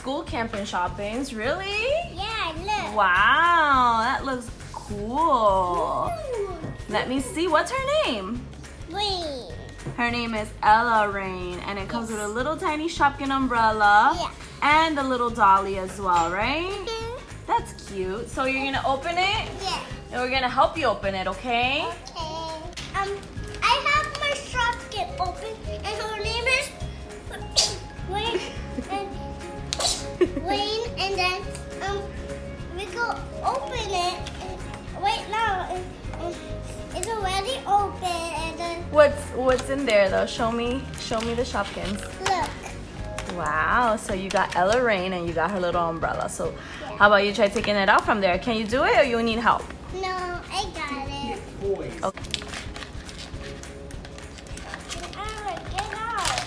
school camping shoppings. Really? Yeah, look. Wow, that looks cool. Ooh. Let me see. What's her name? Green. Her name is Ella Rain, and it comes with a little tiny Shopkin umbrella Yeah. and a little dolly as well, right? Mhm. That's cute. So you're gonna open it, Yeah. and we're gonna help you open it, okay? Okay. I have my Shopkin open, and her name is Wayne. Wayne, and then we go open it. And right now, it's already open, and then What's in there though? Show me the Shopkins. look. Wow. So you got Ella Rain and you got her little umbrella. So how about you try taking it out from there? Can you do it or you need help? No, I got it. Okay. Get out.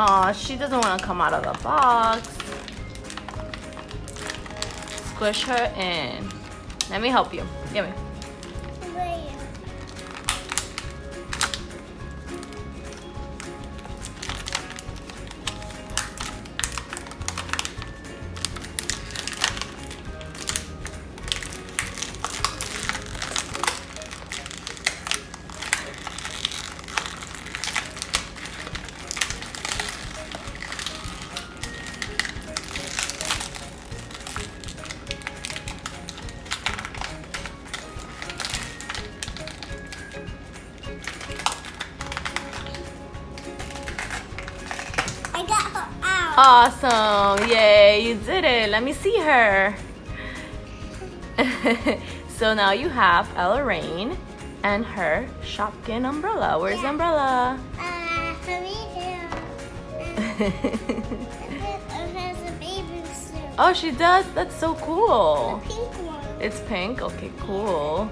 Aw, she doesn't want to come out of the box. Squish her in. Let me help you. Give me. Wait. I got her out. Awesome. Yay, you did it. Let me see her. So now you have Ella Rain and her Shopkin umbrella. Where's the Yeah. umbrella? Hurry here. It has a baby suit. Oh, she does? That's so cool. Pink one. It's pink? Okay, cool.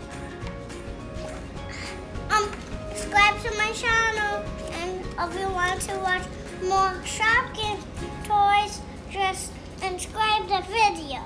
Subscribe to my channel, and if you want to watch more Shopkin toys, just subscribe the video.